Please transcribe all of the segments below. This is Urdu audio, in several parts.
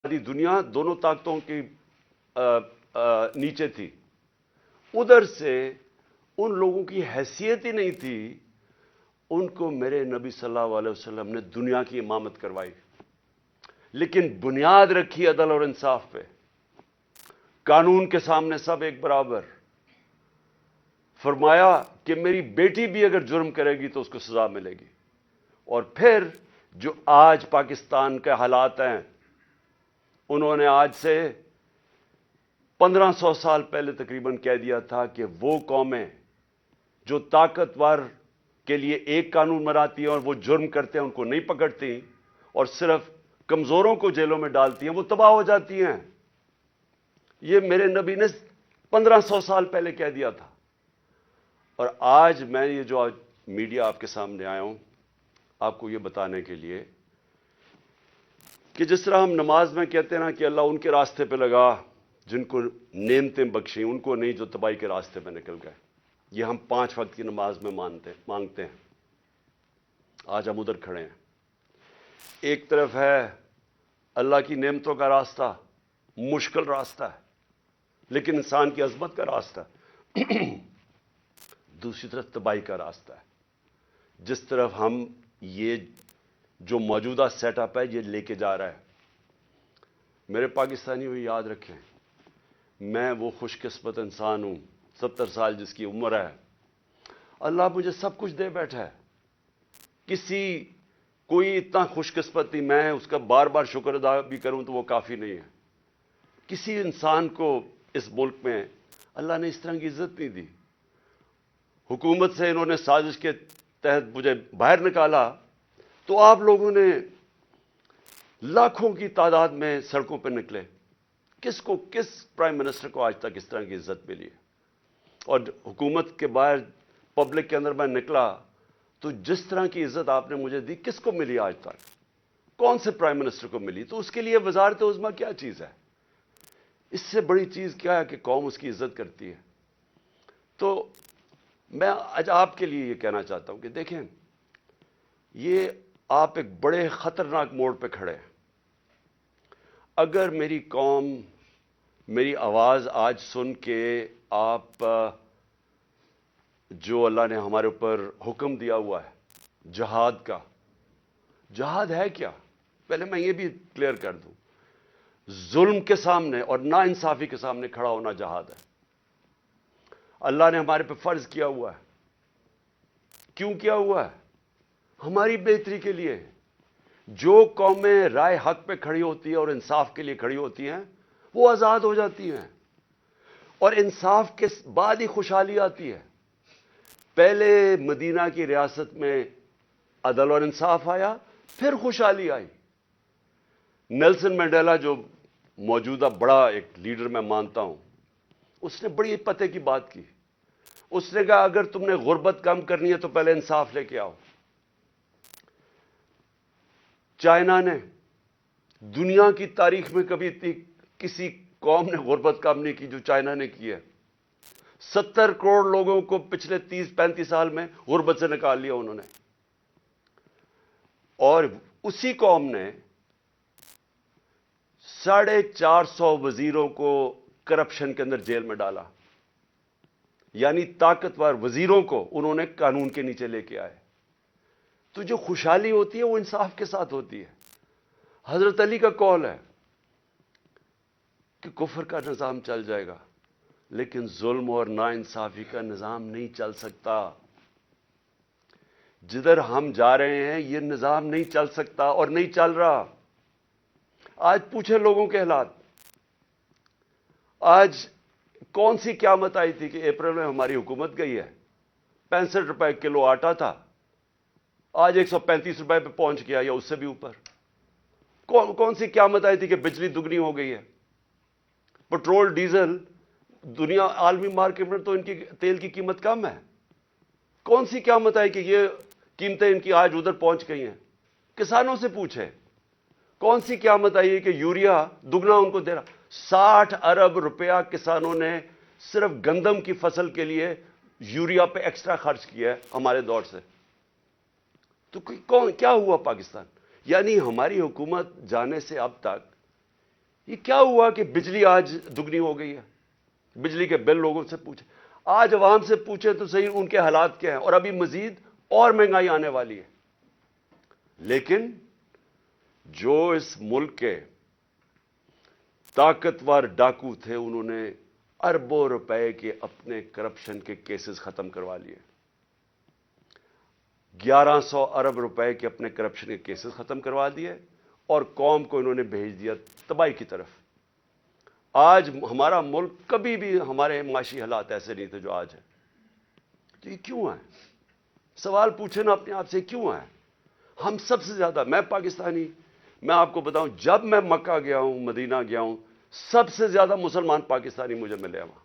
آدھی دنیا دونوں طاقتوں کی نیچے تھی. ادھر سے ان لوگوں کی حیثیت ہی نہیں تھی. ان کو میرے نبی صلی اللہ علیہ وسلم نے دنیا کی امامت کروائی، لیکن بنیاد رکھی عدل اور انصاف پہ. قانون کے سامنے سب ایک برابر. فرمایا کہ میری بیٹی بھی اگر جرم کرے گی تو اس کو سزا ملے گی. اور پھر جو آج پاکستان کے حالات ہیں، انہوں نے آج سے 1500 سال پہلے تقریباً کہہ دیا تھا کہ وہ قومیں جو طاقتور کے لیے ایک قانون بناتی ہیں اور وہ جرم کرتے ہیں ان کو نہیں پکڑتی اور صرف کمزوروں کو جیلوں میں ڈالتی ہیں، وہ تباہ ہو جاتی ہیں. یہ میرے نبی نے 1500 سال پہلے کہہ دیا تھا. اور آج میں یہ جو آج میڈیا آپ کے سامنے آیا ہوں آپ کو یہ بتانے کے لیے کہ جس طرح ہم نماز میں کہتے ہیں نا کہ اللہ ان کے راستے پہ لگا جن کو نعمتیں بخشیں، ان کو نہیں جو تباہی کے راستے پہ نکل گئے. یہ ہم 5 وقت کی نماز میں مانگتے ہیں. آج ہم ادھر کھڑے ہیں. ایک طرف ہے اللہ کی نعمتوں کا راستہ، مشکل راستہ ہے لیکن انسان کی عظمت کا راستہ ہے. دوسری طرف تباہی کا راستہ ہے. جس طرف ہم یہ جو موجودہ سیٹ اپ ہے یہ لے کے جا رہا ہے. میرے پاکستانیوں یاد رکھیں، میں وہ خوش قسمت انسان ہوں 70 سال جس کی عمر ہے. اللہ مجھے سب کچھ دے بیٹھا ہے. کوئی اتنا خوش قسمت نہیں، میں اس کا بار بار شکر ادا بھی کروں تو وہ کافی نہیں ہے. کسی انسان کو اس ملک میں اللہ نے اس طرح کی عزت نہیں دی. حکومت سے انہوں نے سازش کے تحت مجھے باہر نکالا تو آپ لوگوں نے لاکھوں کی تعداد میں سڑکوں پہ نکلے. کس پرائم منسٹر کو آج تک اس طرح کی عزت ملی ہے؟ اور حکومت کے باہر پبلک کے اندر میں نکلا تو جس طرح کی عزت آپ نے مجھے دی کس کو ملی آج تک؟ کون سے پرائم منسٹر کو ملی؟ تو اس کے لیے وزارت عظمیٰ کیا چیز ہے؟ اس سے بڑی چیز کیا ہے کہ قوم اس کی عزت کرتی ہے. تو میں آج آپ کے لیے یہ کہنا چاہتا ہوں کہ دیکھیں، یہ آپ ایک بڑے خطرناک موڑ پہ کھڑے ہیں. اگر میری قوم میری آواز آج سن کے آپ جو اللہ نے ہمارے اوپر حکم دیا ہوا ہے جہاد کا، جہاد ہے کیا؟ پہلے میں یہ بھی کلیئر کر دوں، ظلم کے سامنے اور ناانصافی کے سامنے کھڑا ہونا جہاد ہے. اللہ نے ہمارے پہ فرض کیا ہوا ہے. کیوں کیا ہوا ہے؟ ہماری بہتری کے لیے. جو قومیں رائے حق پہ کھڑی ہوتی ہیں اور انصاف کے لیے کھڑی ہوتی ہیں وہ آزاد ہو جاتی ہیں، اور انصاف کے بعد ہی خوشحالی آتی ہے. پہلے مدینہ کی ریاست میں عدل اور انصاف آیا، پھر خوشحالی آئی. نیلسن منڈیلا جو موجودہ بڑا ایک لیڈر میں مانتا ہوں، اس نے بڑی پتے کی بات کی. اس نے کہا اگر تم نے غربت کم کرنی ہے تو پہلے انصاف لے کے آؤ. چائنا نے دنیا کی تاریخ میں کبھی کسی قوم نے غربت کم نہیں کی جو چائنا نے کی ہے. 70 کروڑ لوگوں کو پچھلے 30-35 سال میں غربت سے نکال لیا انہوں نے. اور اسی قوم نے 450 وزیروں کو کرپشن کے اندر جیل میں ڈالا. یعنی طاقتور وزیروں کو انہوں نے قانون کے نیچے لے کے آئے. تو جو خوشحالی ہوتی ہے وہ انصاف کے ساتھ ہوتی ہے. حضرت علی کا قول ہے کہ کفر کا نظام چل جائے گا لیکن ظلم اور ناانصافی کا نظام نہیں چل سکتا. جدھر ہم جا رہے ہیں یہ نظام نہیں چل سکتا اور نہیں چل رہا. آج پوچھے لوگوں کے حالات. آج کون سی قیامت آئی تھی کہ اپریل میں ہماری حکومت گئی ہے؟ 65 روپے کلو آٹا تھا، آج 135 روپے پہ پہنچ گیا یا اس سے بھی اوپر. کون سی قیامت آئی تھی کہ بجلی دگنی ہو گئی ہے؟ پٹرول ڈیزل دنیا عالمی مارکیٹ میں تو ان کی تیل کی قیمت کم ہے. کون سی قیامت آئی کہ یہ قیمتیں ان کی آج ادھر پہنچ گئی ہیں؟ کسانوں سے پوچھیں. کون سی قیامت آئی ہے کہ یوریا دگنا ان کو دے رہا؟ 60 ارب روپیہ کسانوں نے صرف گندم کی فصل کے لیے یوریا پہ ایکسٹرا خرچ کیا ہے ہمارے دور سے. تو کیا ہوا پاکستان؟ یعنی ہماری حکومت جانے سے اب تک یہ کیا ہوا کہ بجلی آج دگنی ہو گئی ہے؟ بجلی کے بل لوگوں سے پوچھیں، آج عوام سے پوچھیں تو صحیح ان کے حالات کیا ہیں، اور ابھی مزید اور مہنگائی آنے والی ہے۔ لیکن جو اس ملک کے طاقتور ڈاکو تھے، انہوں نے اربوں روپے کے اپنے کرپشن کے کیسز ختم کروا لیے، 1100 ارب روپے کے اپنے کرپشن کے کیسز ختم کروا دیے، اور قوم کو انہوں نے بھیج دیا تباہی کی طرف۔ آج ہمارا ملک، کبھی بھی ہمارے معاشی حالات ایسے نہیں تھے جو آج ہیں۔ تو یہ کیوں ہے؟ سوال پوچھیں نا اپنے آپ سے، کیوں ہے؟ ہم سب سے زیادہ، میں پاکستانی، میں آپ کو بتاؤں، جب میں مکہ گیا ہوں، مدینہ گیا ہوں، سب سے زیادہ مسلمان پاکستانی مجھے ملے وہاں۔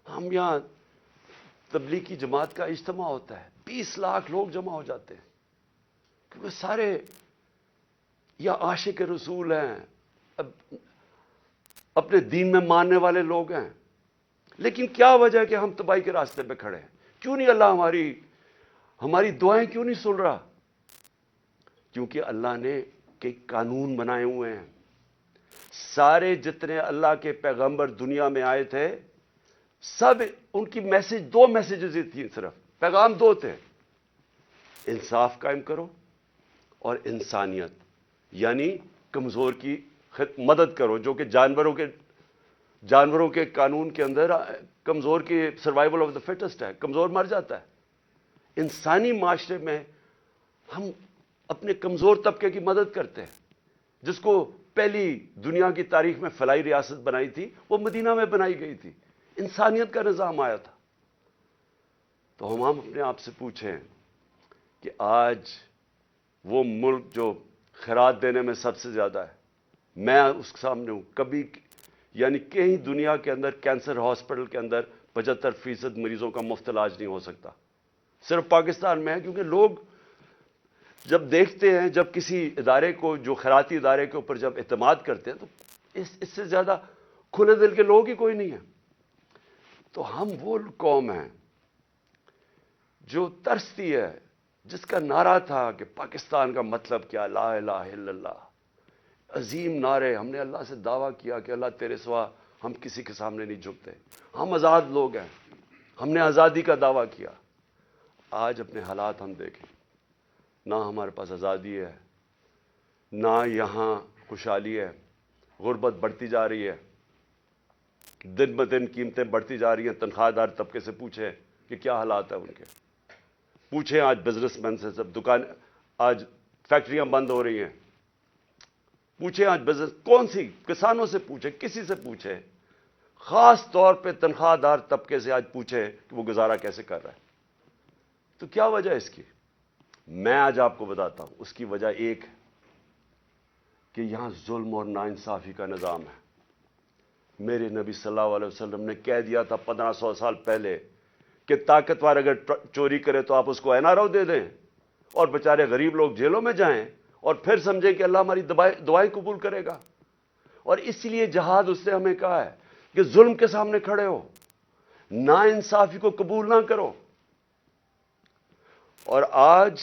ہم یہاں تبلیغی جماعت کا اجتماع ہوتا ہے، 20 لاکھ لوگ جمع ہو جاتے ہیں، کیونکہ سارے یا عاشق رسول ہیں، اپنے دین میں ماننے والے لوگ ہیں۔ لیکن کیا وجہ ہے کہ ہم تباہی کے راستے پہ کھڑے ہیں؟ کیوں نہیں اللہ ہماری دعائیں کیوں نہیں سن رہا؟ کیونکہ اللہ نے کئی قانون بنائے ہوئے ہیں۔ سارے جتنے اللہ کے پیغمبر دنیا میں آئے تھے، سب ان کی دو میسیجز ہی تھیں، صرف پیغام دو تھے: انصاف قائم کرو اور انسانیت، یعنی کمزور کی مدد کرو، جو کہ جانوروں کے قانون کے اندر کمزور کی سروائیول آف دا فٹسٹ ہے، کمزور مر جاتا ہے۔ انسانی معاشرے میں ہم اپنے کمزور طبقے کی مدد کرتے ہیں۔ جس کو پہلی دنیا کی تاریخ میں فلاحی ریاست بنائی تھی، وہ مدینہ میں بنائی گئی تھی، انسانیت کا نظام آیا تھا۔ تو ہم اپنے آپ سے پوچھیں کہ آج وہ ملک جو خیرات دینے میں سب سے زیادہ ہے، میں اس کے سامنے ہوں، کبھی یعنی کہیں دنیا کے اندر کینسر ہاسپٹل کے اندر 75% مریضوں کا مفت علاج نہیں ہو سکتا، صرف پاکستان میں ہے۔ کیونکہ لوگ جب دیکھتے ہیں، جب کسی ادارے کو، جو خیراتی ادارے کے اوپر جب اعتماد کرتے ہیں، تو اس سے زیادہ کھلے دل کے لوگ ہی کوئی نہیں ہے۔ تو ہم وہ قوم ہیں جو ترستی ہے، جس کا نعرہ تھا کہ پاکستان کا مطلب کیا، لا الہ الا اللہ، عظیم نعرے۔ ہم نے اللہ سے دعویٰ کیا کہ اللہ تیرے سوا ہم کسی کے سامنے نہیں جھکتے، ہم آزاد لوگ ہیں، ہم نے آزادی کا دعویٰ کیا۔ آج اپنے حالات ہم دیکھیں، نہ ہمارے پاس آزادی ہے، نہ یہاں خوشحالی ہے، غربت بڑھتی جا رہی ہے، دن بدن قیمتیں بڑھتی جا رہی ہیں۔ تنخواہ دار طبقے سے پوچھیں کہ کیا حالات ہیں ان کے، پوچھیں آج بزنس مین سے، سب آج فیکٹریاں بند ہو رہی ہیں، پوچھیں آج بزنس کون سی، کسانوں سے پوچھیں، کسی سے پوچھیں، خاص طور پہ تنخواہ دار طبقے سے آج پوچھیں کہ وہ گزارا کیسے کر رہا ہے۔ تو کیا وجہ ہے اس کی؟ میں آج آپ کو بتاتا ہوں۔ اس کی وجہ ایک ہے کہ یہاں ظلم اور ناانصافی کا نظام ہے۔ میرے نبی صلی اللہ علیہ وسلم نے کہہ دیا تھا 1500 سال پہلے کہ طاقتور اگر چوری کرے تو آپ اس کو NRO دے دیں، اور بیچارے غریب لوگ جیلوں میں جائیں، اور پھر سمجھیں کہ اللہ ہماری دعائیں قبول کرے گا۔ اور اس لیے جہاد اس نے ہمیں کہا ہے کہ ظلم کے سامنے کھڑے ہو، ناانصافی کو قبول نہ کرو۔ اور آج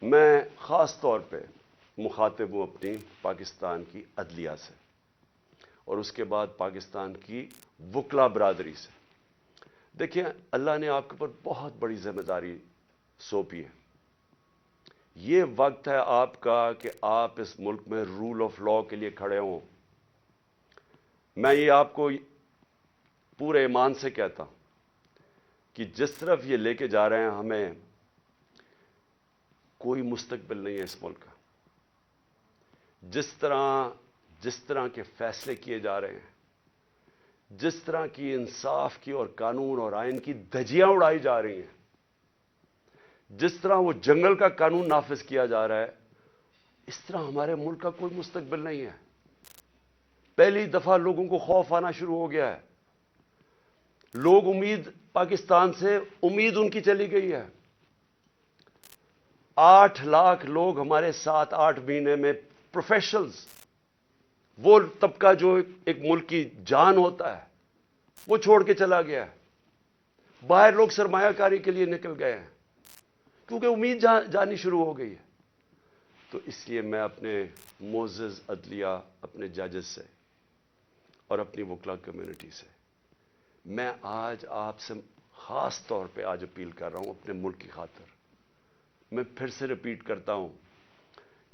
میں خاص طور پہ مخاطب ہوں اپنی پاکستان کی عدلیہ سے، اور اس کے بعد پاکستان کی وکلا برادری سے۔ دیکھیں، اللہ نے آپ کے اوپر بہت بڑی ذمہ داری سونپی ہے۔ یہ وقت ہے آپ کا کہ آپ اس ملک میں رول آف لا کے لیے کھڑے ہوں۔ میں یہ آپ کو پورے ایمان سے کہتا ہوں کہ جس طرف یہ لے کے جا رہے ہیں، ہمیں کوئی مستقبل نہیں ہے اس ملک کا۔ جس طرح کے فیصلے کیے جا رہے ہیں، جس طرح کی انصاف کی اور قانون اور آئین کی دھجیاں اڑائی جا رہی ہیں، جس طرح وہ جنگل کا قانون نافذ کیا جا رہا ہے، اس طرح ہمارے ملک کا کوئی مستقبل نہیں ہے۔ پہلی دفعہ لوگوں کو خوف آنا شروع ہو گیا ہے، لوگ پاکستان سے امید ان کی چلی گئی ہے۔ 8 لاکھ لوگ ہمارے ساتھ 8 مہینے میں، پروفیشنلز، وہ طبقہ جو ایک ملک کی جان ہوتا ہے، وہ چھوڑ کے چلا گیا ہے۔ باہر لوگ سرمایہ کاری کے لیے نکل گئے ہیں، کیونکہ امید جانی شروع ہو گئی ہے۔ تو اس لیے میں اپنے معزز عدلیہ، اپنے ججز سے اور اپنی وکلا کمیونٹی سے میں آج آپ سے خاص طور پہ آج اپیل کر رہا ہوں اپنے ملک کی خاطر. میں پھر سے ریپیٹ کرتا ہوں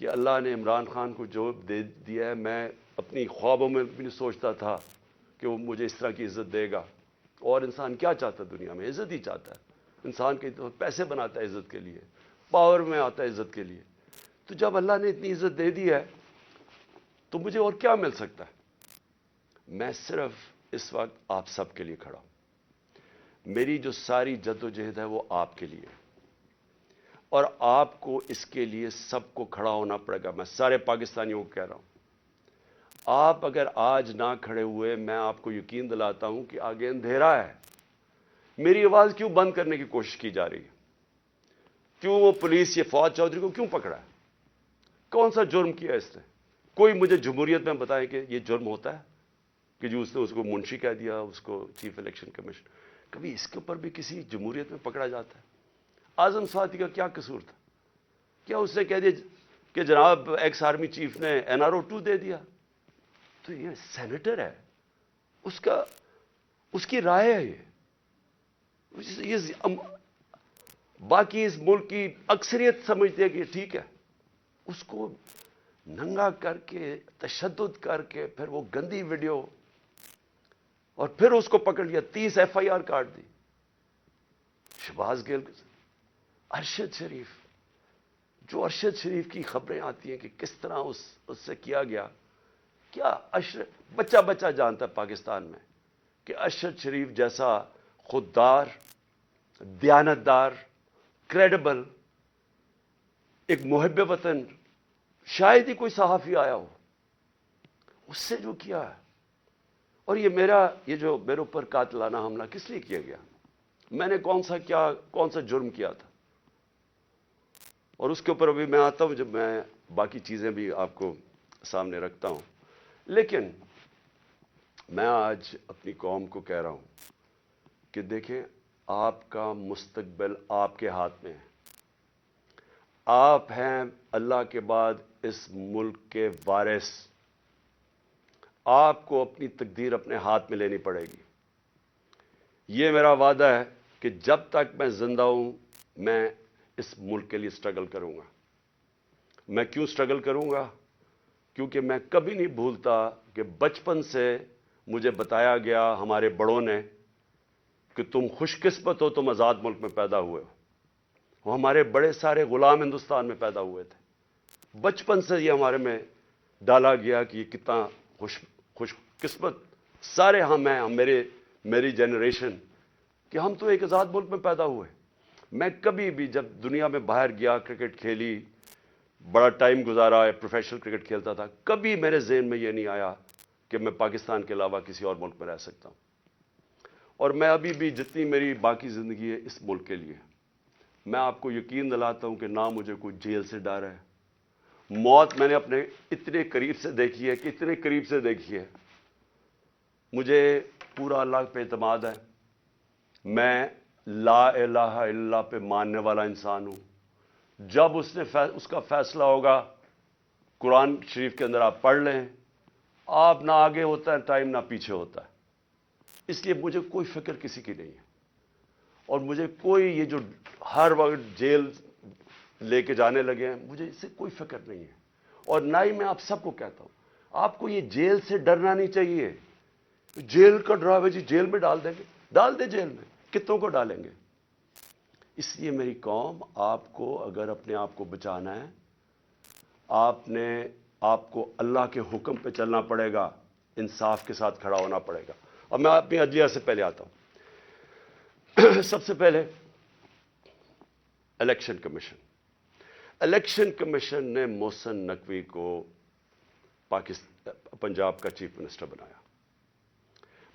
کہ اللہ نے عمران خان کو جو دے دیا ہے، میں اپنی خوابوں میں بھی نہیں سوچتا تھا کہ وہ مجھے اس طرح کی عزت دے گا. اور انسان کیا چاہتا ہے دنیا میں؟ عزت ہی چاہتا ہے. انسان کے تو پیسے بناتا ہے عزت کے لیے، پاور میں آتا ہے عزت کے لیے. تو جب اللہ نے اتنی عزت دے دی ہے تو مجھے اور کیا مل سکتا ہے؟ میں صرف اس وقت آپ سب کے لیے کھڑا ہوں. میری جو ساری جد و جہد ہے وہ آپ کے لیے، اور آپ کو اس کے لیے سب کو کھڑا ہونا پڑے گا. میں سارے پاکستانیوں کو کہہ رہا ہوں، آپ اگر آج نہ کھڑے ہوئے، میں آپ کو یقین دلاتا ہوں کہ آگے اندھیرا ہے. میری آواز کیوں بند کرنے کی کوشش کی جا رہی ہے؟ کیوں وہ پولیس یہ فواد چودھری کو کیوں پکڑا ہے؟ کون سا جرم کیا اس نے؟ کوئی مجھے جمہوریت میں بتائے کہ یہ جرم ہوتا ہے کہ جو اس نے اس کو منشی کہہ دیا، اس کو چیف الیکشن کمیشن. کبھی اس کے اوپر بھی کسی جمہوریت میں پکڑا جاتا ہے؟ اعظم سعدی کا کیا قصور تھا؟ کیا اس نے کہہ دیا کہ جناب ایکس آرمی چیف نے NRO 2 دے دیا؟ تو یہ سینیٹر ہے، اس کی رائے ہے. یہ باقی اس ملک کی اکثریت سمجھتے ہیں کہ ٹھیک ہے. اس کو ننگا کر کے، تشدد کر کے، پھر وہ گندی ویڈیو، اور پھر اس کو پکڑ لیا، 30 FIR کاٹ دی. شہباز گل، ارشد شریف، جو ارشد شریف کی خبریں آتی ہیں کہ کس طرح اس سے کیا گیا. کیا بچہ جانتا ہے پاکستان میں کہ ارشد شریف جیسا خوددار، دیانتدار، کریڈیبل، ایک محب وطن شاید ہی کوئی صحافی آیا ہو، اس سے جو کیا ہے. اور یہ جو میرے اوپر قاتلانہ حملہ کس لیے کیا گیا؟ میں نے کون سا جرم کیا تھا؟ اور اس کے اوپر ابھی میں آتا ہوں جب میں باقی چیزیں بھی آپ کو سامنے رکھتا ہوں. لیکن میں آج اپنی قوم کو کہہ رہا ہوں کہ دیکھیں، آپ کا مستقبل آپ کے ہاتھ میں ہے. آپ ہیں اللہ کے بعد اس ملک کے وارث. آپ کو اپنی تقدیر اپنے ہاتھ میں لینی پڑے گی. یہ میرا وعدہ ہے کہ جب تک میں زندہ ہوں میں اس ملک کے لیے سٹرگل کروں گا. میں کیوں سٹرگل کروں گا؟ کیونکہ میں کبھی نہیں بھولتا کہ بچپن سے مجھے بتایا گیا ہمارے بڑوں نے کہ تم خوش قسمت ہو، تم آزاد ملک میں پیدا ہوئے ہو. وہ ہمارے بڑے سارے غلام ہندوستان میں پیدا ہوئے تھے. بچپن سے یہ ہمارے میں ڈالا گیا کہ یہ کتنا خوش قسمت سارے ہم ہیں، میری جنریشن، کہ ہم تو ایک آزاد ملک میں پیدا ہوئے. میں کبھی بھی جب دنیا میں باہر گیا، کرکٹ کھیلی، بڑا ٹائم گزارا ہے، پروفیشنل کرکٹ کھیلتا تھا، کبھی میرے ذہن میں یہ نہیں آیا کہ میں پاکستان کے علاوہ کسی اور ملک میں رہ سکتا ہوں. اور میں ابھی بھی جتنی میری باقی زندگی ہے اس ملک کے لیے. میں آپ کو یقین دلاتا ہوں کہ نہ مجھے کوئی جیل سے ڈر ہے. موت میں نے اپنے اتنے قریب سے دیکھی ہے کہ اتنے قریب سے دیکھی ہے. مجھے پورا اللہ پہ اعتماد ہے. میں لا الہ الا اللہ پہ ماننے والا انسان ہوں. جب اس کا فیصلہ ہوگا، قرآن شریف کے اندر آپ پڑھ لیں، آپ نہ آگے ہوتا ہے ٹائم نہ پیچھے ہوتا ہے. اس لیے مجھے کوئی فکر کسی کی نہیں ہے. اور مجھے کوئی یہ جو ہر وقت جیل لے کے جانے لگے ہیں، مجھے اس سے کوئی فکر نہیں ہے. اور نہ ہی میں آپ سب کو کہتا ہوں آپ کو یہ جیل سے ڈرنا نہیں چاہیے. جیل کا ڈراوے جی جیل میں ڈال دیں گے، ڈال دیں جیل میں، کتنوں کو ڈالیں گے. اس لیے میری قوم، آپ کو اگر اپنے آپ کو بچانا ہے، آپ کو اللہ کے حکم پہ چلنا پڑے گا، انصاف کے ساتھ کھڑا ہونا پڑے گا. اب میں اپنی عدلیہ سے پہلے آتا ہوں. سب سے پہلے الیکشن کمیشن نے محسن نقوی کو پنجاب کا چیف منسٹر بنایا.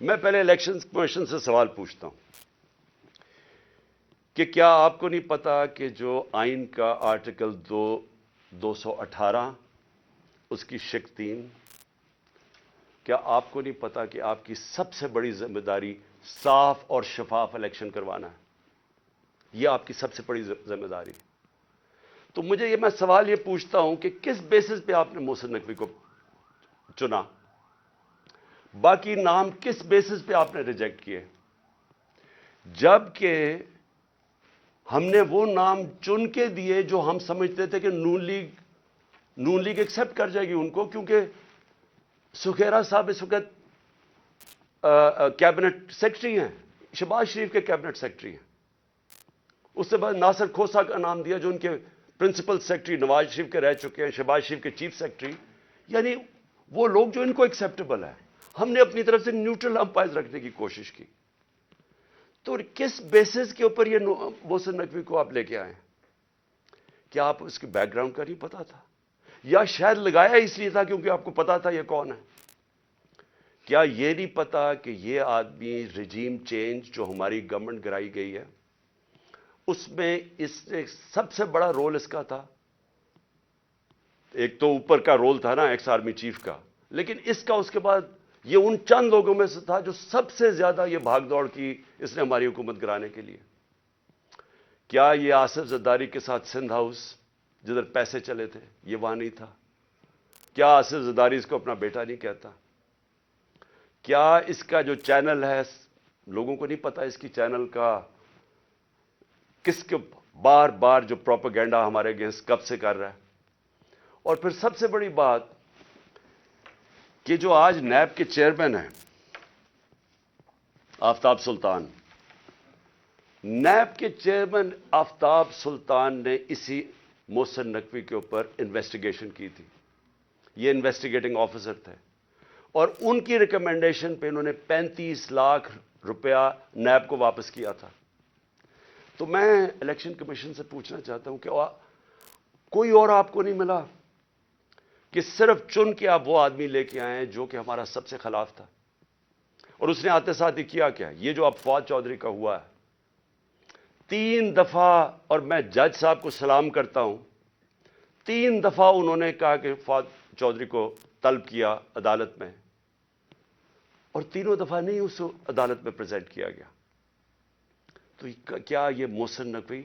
میں پہلے الیکشن کمیشن سے سوال پوچھتا ہوں کہ کیا آپ کو نہیں پتا کہ جو آئین کا آرٹیکل 218 اس کی شق 3، کیا آپ کو نہیں پتا کہ آپ کی سب سے بڑی ذمہ داری صاف اور شفاف الیکشن کروانا ہے؟ یہ آپ کی سب سے بڑی ذمہ داری. تو مجھے میں سوال یہ پوچھتا ہوں کہ کس بیسس پہ آپ نے محسن نقوی کو چنا؟ باقی نام کس بیسس پہ آپ نے ریجیکٹ کیے؟ جبکہ ہم نے وہ نام چن کے دیے جو ہم سمجھتے تھے کہ نون لیگ ایکسپٹ کر جائے گی ان کو، کیونکہ سکھیرا صاحب اس وقت کیبنٹ سیکرٹری ہیں، شہباز شریف کے کیبنٹ سیکرٹری ہیں. اس سے بعد ناصر کھوسہ کا نام دیا جو ان کے پرنسپل سیکرٹری نواز شریف کے رہ چکے ہیں، شہباز شریف کے چیف سیکرٹری. یعنی وہ لوگ جو ان کو ایکسیپٹیبل ہے. ہم نے اپنی طرف سے نیوٹرل امپائر رکھنے کی کوشش کی. تو کس بیسس کے اوپر یہ محسن نقوی کو آپ لے کے آئے؟ کیا آپ اس کے بیک گراؤنڈ کا نہیں پتا تھا؟ یا شاید لگایا اس لیے تھا کیونکہ آپ کو پتا تھا یہ کون ہے؟ کیا یہ نہیں پتا کہ یہ آدمی رجیم چینج جو ہماری گورنمنٹ گرائی گئی ہے اس میں اس نے سب سے بڑا رول اس کا تھا؟ ایک تو اوپر کا رول تھا نا ایکس آرمی چیف کا، لیکن اس کا اس کے بعد یہ ان چند لوگوں میں سے تھا جو سب سے زیادہ یہ بھاگ دوڑ کی اس نے ہماری حکومت گرانے کے لیے. کیا یہ آصف زرداری کے ساتھ سندھ ہاؤس جدھر پیسے چلے تھے یہ وہاں نہیں تھا؟ کیا آصف زرداری اس کو اپنا بیٹا نہیں کہتا؟ کیا اس کا جو چینل ہے لوگوں کو نہیں پتا اس کی چینل کا کس کے بار بار جو پروپیگنڈا ہمارے اگینسٹ کب سے کر رہا ہے؟ اور پھر سب سے بڑی بات کہ جو آج نیب کے چیئرمین ہیں آفتاب سلطان، نیب کے چیئرمین آفتاب سلطان نے اسی محسن نقوی کے اوپر انویسٹیگیشن کی تھی. یہ انویسٹیگیٹنگ آفیسر تھے اور ان کی ریکمنڈیشن پہ انہوں نے 35 لاکھ روپیہ نیب کو واپس کیا تھا. تو میں الیکشن کمیشن سے پوچھنا چاہتا ہوں کہ کوئی اور آپ کو نہیں ملا کہ صرف چن کے آپ وہ آدمی لے کے آئے ہیں جو کہ ہمارا سب سے خلاف تھا؟ اور اس نے آتے ساتھ ہی کیا کیا؟ یہ جو اب فواد چودھری کا ہوا ہے 3 دفعہ، اور میں جج صاحب کو سلام کرتا ہوں، 3 دفعہ انہوں نے کہا کہ فواد چودھری کو طلب کیا عدالت میں، اور تینوں دفعہ نہیں اس کو عدالت میں پریزنٹ کیا گیا. تو کیا یہ محسن نقوی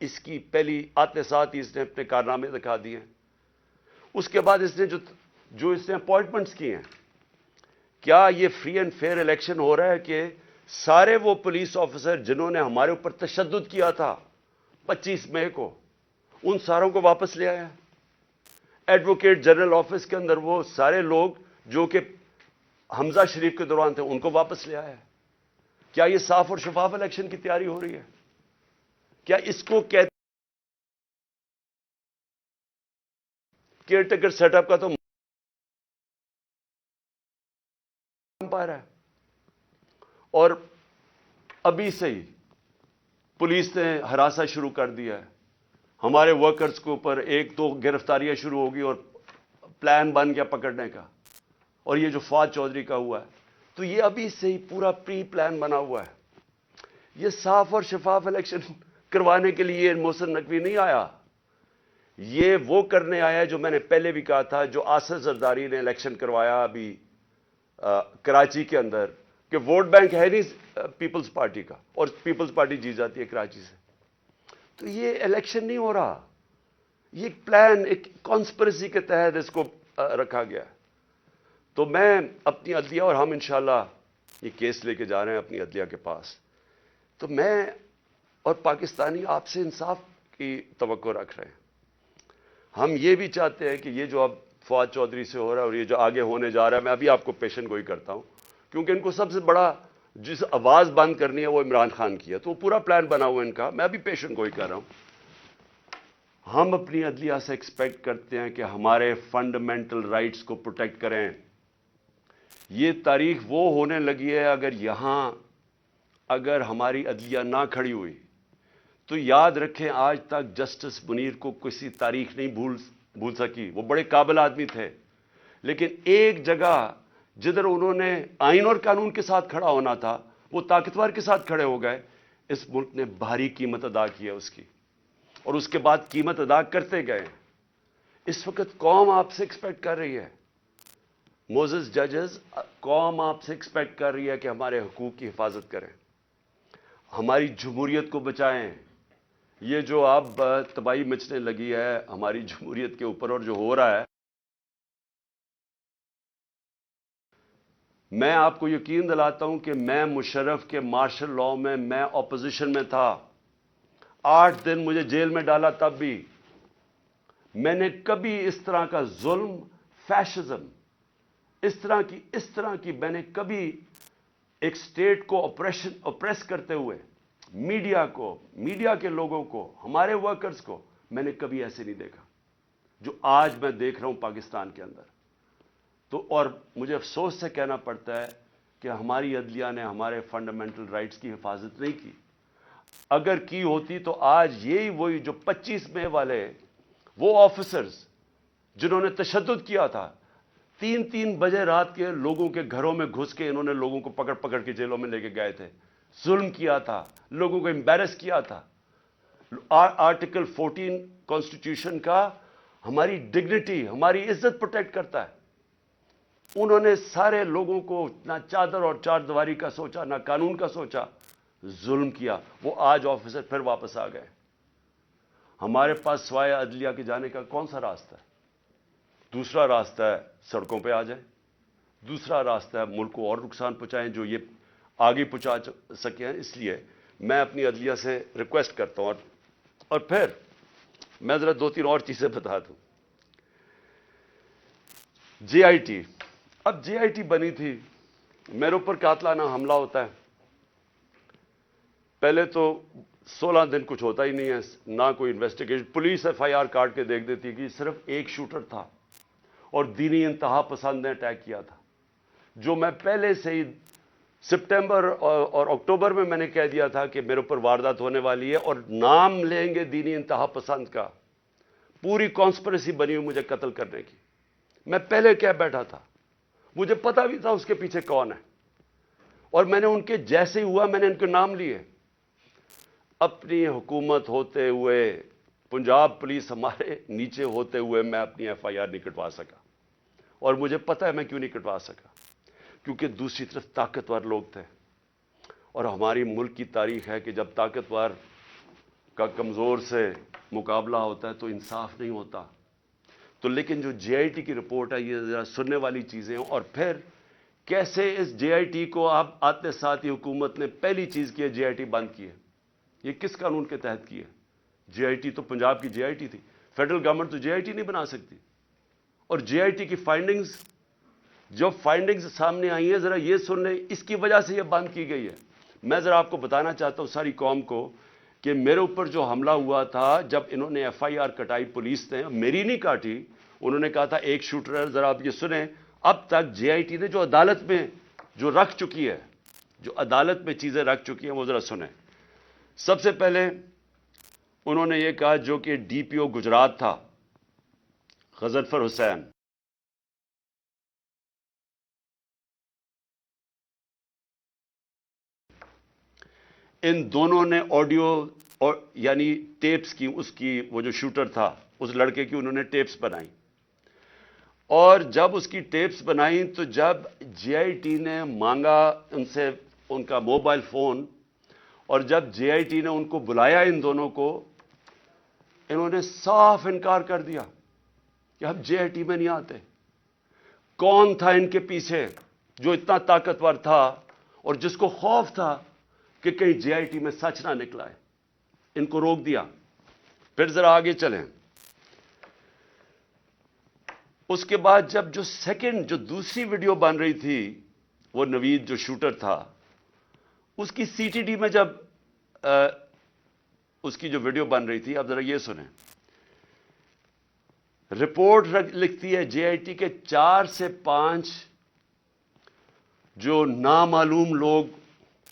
اس کی پہلی آتے ساتھ ہی اس نے اپنے کارنامے دکھا دیے؟ اس کے بعد اس نے جو اس نے اپوائنٹمنٹس کی ہیں، کیا یہ فری اینڈ فیئر الیکشن ہو رہا ہے کہ سارے وہ پولیس آفیسر جنہوں نے ہمارے اوپر تشدد کیا تھا 25 مئی کو ان ساروں کو واپس لے آیا؟ ایڈوکیٹ جنرل آفس کے اندر وہ سارے لوگ جو کہ حمزہ شریف کے دوران تھے ان کو واپس لے آیا؟ کیا یہ صاف اور شفاف الیکشن کی تیاری ہو رہی ہے؟ کیا اس کو کہتے کیئر ٹیکر سیٹ اپ کا تو امپائر ہے؟ اور ابھی سے ہی پولیس نے ہراساں شروع کر دیا ہے ہمارے ورکرز کے اوپر. 1-2 گرفتاریاں شروع ہوگی اور پلان بن گیا پکڑنے کا. اور یہ جو فواد چودھری کا ہوا ہے تو یہ ابھی سے ہی پورا پری پلان بنا ہوا ہے. یہ صاف اور شفاف الیکشن کروانے کے لیے محسن نقوی نہیں آیا، یہ وہ کرنے آیا جو میں نے پہلے بھی کہا تھا، جو آصف زرداری نے الیکشن کروایا ابھی کراچی کے اندر کہ ووٹ بینک ہے نہیں پیپلز پارٹی کا اور پیپلز پارٹی جیت جاتی ہے کراچی سے. تو یہ الیکشن نہیں ہو رہا، یہ ایک پلان، ایک کانسپریسی کے تحت اس کو رکھا گیا. تو میں اپنی عدلیہ اور ہم انشاءاللہ یہ کیس لے کے جا رہے ہیں اپنی عدلیہ کے پاس. تو میں اور پاکستانی آپ سے انصاف کی توقع رکھ رہے ہیں. ہم یہ بھی چاہتے ہیں کہ یہ جو اب فواد چودھری سے ہو رہا ہے اور یہ جو آگے ہونے جا رہا ہے، میں ابھی آپ کو پیشن گوئی کرتا ہوں کیونکہ ان کو سب سے بڑا جس آواز بند کرنی ہے وہ عمران خان کی ہے، تو وہ پورا پلان بنا ہوا ہے ان کا. میں ابھی پیشن گوئی کر رہا ہوں. ہم اپنی عدلیہ سے ایکسپیکٹ کرتے ہیں کہ ہمارے فنڈامنٹل رائٹس کو پروٹیکٹ کریں. یہ تاریخ وہ ہونے لگی ہے اگر ہماری عدلیہ نہ کھڑی ہوئی تو یاد رکھیں آج تک جسٹس منیر کو کسی تاریخ نہیں بھول سکی. وہ بڑے قابل آدمی تھے، لیکن ایک جگہ جدھر انہوں نے آئین اور قانون کے ساتھ کھڑا ہونا تھا وہ طاقتور کے ساتھ کھڑے ہو گئے. اس ملک نے بھاری قیمت ادا کی ہے اس کی، اور اس کے بعد قیمت ادا کرتے گئے. اس وقت قوم آپ سے ایکسپیکٹ کر رہی ہے، موزز ججز، قوم آپ سے ایکسپیکٹ کر رہی ہے کہ ہمارے حقوق کی حفاظت کریں، ہماری جمہوریت کو بچائیں. یہ جو اب تباہی مچنے لگی ہے ہماری جمہوریت کے اوپر اور جو ہو رہا ہے، میں آپ کو یقین دلاتا ہوں کہ میں مشرف کے مارشل لاء میں اپوزیشن میں تھا. 8 دن مجھے جیل میں ڈالا، تب بھی میں نے کبھی اس طرح کا ظلم، فیشزم، اس طرح کی میں نے کبھی ایک سٹیٹ کو اپریس کرتے ہوئے میڈیا کو، میڈیا کے لوگوں کو، ہمارے ورکرز کو میں نے کبھی ایسے نہیں دیکھا جو آج میں دیکھ رہا ہوں پاکستان کے اندر. تو اور مجھے افسوس سے کہنا پڑتا ہے کہ ہماری عدلیہ نے ہمارے فنڈامنٹل رائٹس کی حفاظت نہیں کی. اگر کی ہوتی تو آج یہی وہی جو 25 مئی والے وہ آفیسرز جنہوں نے تشدد کیا تھا، 3 بجے رات کے لوگوں کے گھروں میں گھس کے انہوں نے لوگوں کو پکڑ کے جیلوں میں لے کے گئے تھے، ظلم کیا تھا، لوگوں کو امبیرس کیا تھا. آرٹیکل 14 کانسٹیٹیوشن کا ہماری ڈگنیٹی، ہماری عزت پروٹیکٹ کرتا ہے. انہوں نے سارے لوگوں کو نہ چادر اور چار دیواری کا سوچا، نہ قانون کا سوچا، ظلم کیا. وہ آج آفیسر پھر واپس آ گئے. ہمارے پاس سوائے عدلیہ کے جانے کا کون سا راستہ ہے؟ دوسرا راستہ ہے سڑکوں پہ آ جائیں، دوسرا راستہ ہے ملک کو اور نقصان پہنچائیں جو یہ آگے پہنچا سکے ہیں. اس لیے میں اپنی عدلیہ سے ریکویسٹ کرتا ہوں. اور پھر میں ذرا 2-3 اور چیزیں بتا دوں. جے آئی ٹی، اب جے آئی ٹی بنی تھی، میرے اوپر قاتلانہ حملہ ہوتا ہے. پہلے تو 16 دن کچھ ہوتا ہی نہیں ہے، نہ کوئی investigation. Police F I R کاٹ کے دیکھ دیتی کہ صرف ایک شوٹر تھا اور دینی انتہا پسند نے اٹیک کیا تھا. جو میں پہلے سے ہی سپٹمبر اور اکتوبر میں نے کہہ دیا تھا کہ میرے اوپر واردات ہونے والی ہے اور نام لیں گے دینی انتہا پسند کا. پوری کانسپریسی بنی ہوئی مجھے قتل کرنے کی. میں پہلے کہہ بیٹھا تھا، مجھے پتا بھی تھا اس کے پیچھے کون ہے، اور میں نے ان کے جیسے ہوا میں نے ان کے نام لیے. اپنی حکومت ہوتے ہوئے، پنجاب پولیس ہمارے نیچے ہوتے ہوئے میں اپنی ایف آئی آر نہیں کٹوا سکا. اور مجھے پتا ہے میں کیوں نہیں کٹوا سکا، کیونکہ دوسری طرف طاقتور لوگ تھے. اور ہماری ملک کی تاریخ ہے کہ جب طاقتور کا کمزور سے مقابلہ ہوتا ہے تو انصاف نہیں ہوتا. تو لیکن جو جے آئی ٹی کی رپورٹ ہے یہ ذرا سننے والی چیزیں ہیں. اور پھر کیسے اس جے آئی ٹی کو آپ آتے ساتھ ہی حکومت نے پہلی چیز کی ہے جے آئی ٹی بند کی ہے. یہ کس قانون کے تحت کی ہے؟ جے آئی ٹی تو پنجاب کی جے آئی ٹی تھی، فیڈرل گورنمنٹ تو جے آئی ٹی نہیں بنا سکتی. اور جے آئی ٹی کی فائنڈنگز، جو فائنڈنگز سامنے آئی ہیں ذرا یہ سن لیں، اس کی وجہ سے یہ بند کی گئی ہے. میں ذرا آپ کو بتانا چاہتا ہوں ساری قوم کو کہ میرے اوپر جو حملہ ہوا تھا، جب انہوں نے ایف آئی آر کٹائی پولیس نے، میری نہیں کاٹی، انہوں نے کہا تھا ایک شوٹر ہے. ذرا آپ یہ سنیں، اب تک جے آئی ٹی نے جو عدالت میں جو رکھ چکی ہے، جو عدالت میں چیزیں رکھ چکی ہیں وہ ذرا سنیں. سب سے پہلے انہوں نے یہ کہا جو کہ ڈی پی او گجرات تھا غضنفر حسین، ان دونوں نے آڈیو یعنی ٹیپس کی، اس کی وہ جو شوٹر تھا اس لڑکے کی انہوں نے ٹیپس بنائی. اور جب اس کی ٹیپس بنائیں تو جب جے آئی ٹی نے مانگا ان سے ان کا موبائل فون، اور جب جے آئی ٹی نے ان کو بلایا ان دونوں کو، انہوں نے صاف انکار کر دیا کہ ہم جے آئی ٹی میں نہیں آتے. کون تھا ان کے پیچھے جو اتنا طاقتور تھا اور جس کو خوف تھا کہ کہیں جے آئی ٹی میں سچ نہ نکلا ہے؟ ان کو روک دیا. پھر ذرا آگے چلیں. اس کے بعد جب جو دوسری ویڈیو بن رہی تھی، وہ نوید جو شوٹر تھا اس کی سی ٹی ڈی میں جب اس کی جو ویڈیو بن رہی تھی، اب ذرا یہ سنیں. رپورٹ لکھتی ہے جے آئی ٹی کے 4 سے 5 جو نامعلوم لوگ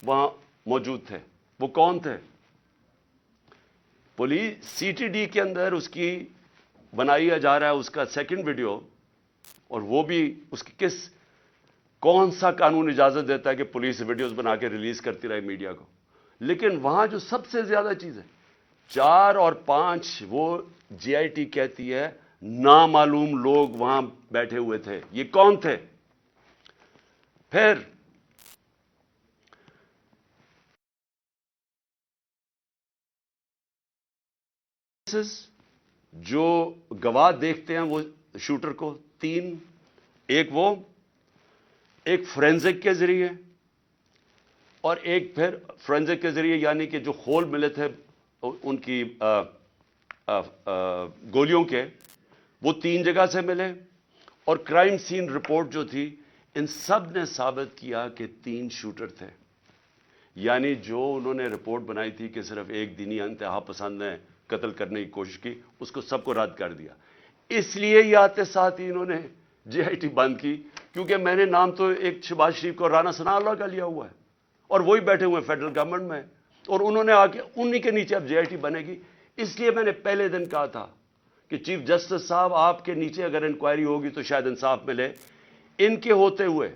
وہاں موجود تھے. وہ کون تھے؟ پولیس سی ٹی ڈی کے اندر اس کی بنایا جا رہا ہے اس کا سیکنڈ ویڈیو، اور وہ بھی اس کی کون سا قانون اجازت دیتا ہے کہ پولیس ویڈیوز بنا کے ریلیز کرتی رہے میڈیا کو؟ لیکن وہاں جو سب سے زیادہ چیز ہے 4 اور 5، وہ جے آئی ٹی کہتی ہے نامعلوم لوگ وہاں بیٹھے ہوئے تھے. یہ کون تھے؟ پھر جو گواہ دیکھتے ہیں وہ شوٹر کو 3، ایک فورینزک کے ذریعے، اور ایک پھر فورینزک کے ذریعے یعنی کہ جو خول ملے تھے ان کی گولیوں کے، وہ 3 جگہ سے ملے، اور کرائم سین رپورٹ جو تھی ان سب نے ثابت کیا کہ 3 شوٹر تھے. یعنی جو انہوں نے رپورٹ بنائی تھی کہ صرف ایک دینی انتہا پسند نے قتل کرنے کی کوشش کی، اس کو سب کو رد کر دیا. اس لیے یہ آتے ساتھ ہی انہوں نے جے آئی ٹی بند کی، کیونکہ میں نے نام تو ایک شہباز شریف کو رانا ثناء اللہ کا لیا ہوا ہے، اور وہی بیٹھے ہوئے ہیں فیڈرل گورنمنٹ میں، اور انہوں نے آ کے انہی کے نیچے اب جے آئی ٹی بنے گی. اس لیے میں نے پہلے دن کہا تھا کہ چیف جسٹس صاحب آپ کے نیچے اگر انکوائری ہوگی تو شاید انصاف ملے. ان کے ہوتے ہوئے،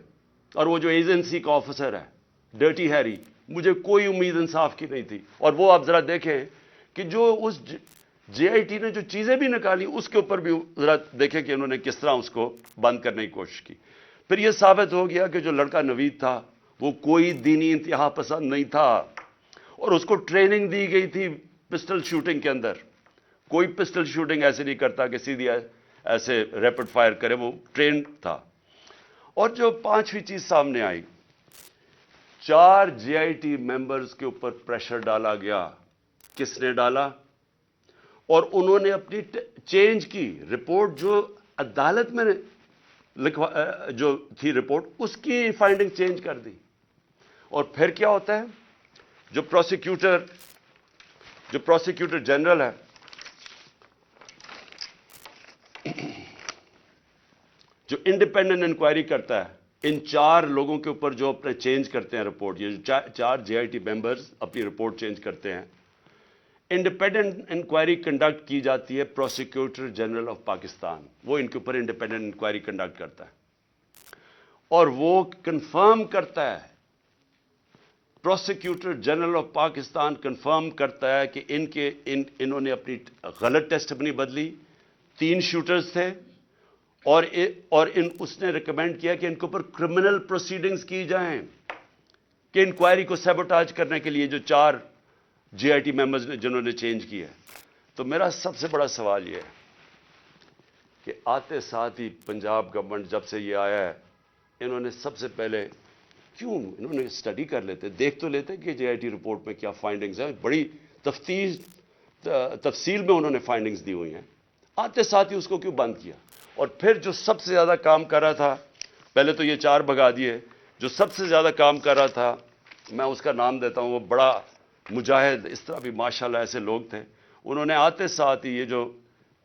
اور وہ جو ایجنسی کا آفیسر ہے ڈرٹی ہیری، مجھے کوئی امید انصاف کی نہیں تھی. اور وہ آپ ذرا دیکھیں کہ جو اس جے آئی ٹی نے جو چیزیں بھی نکالی اس کے اوپر بھی ذرا دیکھیں کہ انہوں نے کس طرح اس کو بند کرنے کی کوشش کی. پھر یہ ثابت ہو گیا کہ جو لڑکا نوید تھا وہ کوئی دینی انتہا پسند نہیں تھا، اور اس کو ٹریننگ دی گئی تھی پسٹل شوٹنگ کے اندر. کوئی پسٹل شوٹنگ ایسے نہیں کرتا کہ سیدھی ایسے ریپڈ فائر کرے، وہ ٹرینڈ تھا. اور جو 5ویں چیز سامنے آئی، 4 جے آئی ٹی ممبرز کے اوپر پریشر ڈالا گیا. کس نے ڈالا؟ اور انہوں نے اپنی چینج کی رپورٹ، جو عدالت میں جو تھی رپورٹ، اس کی فائنڈنگ چینج کر دی. اور پھر کیا ہوتا ہے، جو پروسیکیوٹر جنرل ہے، جو انڈیپینڈنٹ انکوائری کرتا ہے ان 4 لوگوں کے اوپر جو اپنے چینج کرتے ہیں رپورٹ، یہ جو 4 جے آئی ٹی ممبرز اپنی رپورٹ چینج کرتے ہیں، انڈیپینڈنٹ انکوائری کنڈکٹ کی جاتی ہے پروسیکیوٹر جنرل آف پاکستان. وہ ان کے اوپر انڈیپینڈنٹ انکوائری کنڈکٹ کرتا ہے، اور وہ کنفرم کرتا ہے، prosecutor general of Pakistan confirm کرتا ہے کہ انہوں نے اپنی غلط ٹیسٹ اپنی بدلی. 3 شوٹرز تھے، اور اس نے ریکمینڈ کیا کہ ان کے اوپر کرمنل پروسیڈنگز کی جائیں کہ انکوائری کو سیبوٹاج کرنے کے لیے جو 4 جے آئی ٹی ممبرز نے جنہوں نے چینج کی ہے. تو میرا سب سے بڑا سوال یہ ہے کہ آتے ساتھ ہی پنجاب گورنمنٹ جب سے یہ آیا ہے، انہوں نے سب سے پہلے کیوں انہوں نے اسٹڈی کر لیتے، دیکھ تو لیتے کہ جے آئی ٹی رپورٹ میں کیا فائنڈنگز ہیں. بڑی تفصیل میں انہوں نے فائنڈنگز دی ہوئی ہیں. آتے ساتھ ہی اس کو کیوں بند کیا؟ اور پھر جو سب سے زیادہ کام کر رہا تھا، پہلے تو یہ 4 بھگا دیے، جو سب سے زیادہ کام کر رہا تھا میں اس کا نام دیتا ہوں، وہ بڑا مجاہد، اس طرح بھی ماشاءاللہ ایسے لوگ تھے. انہوں نے آتے ساتھ ہی یہ جو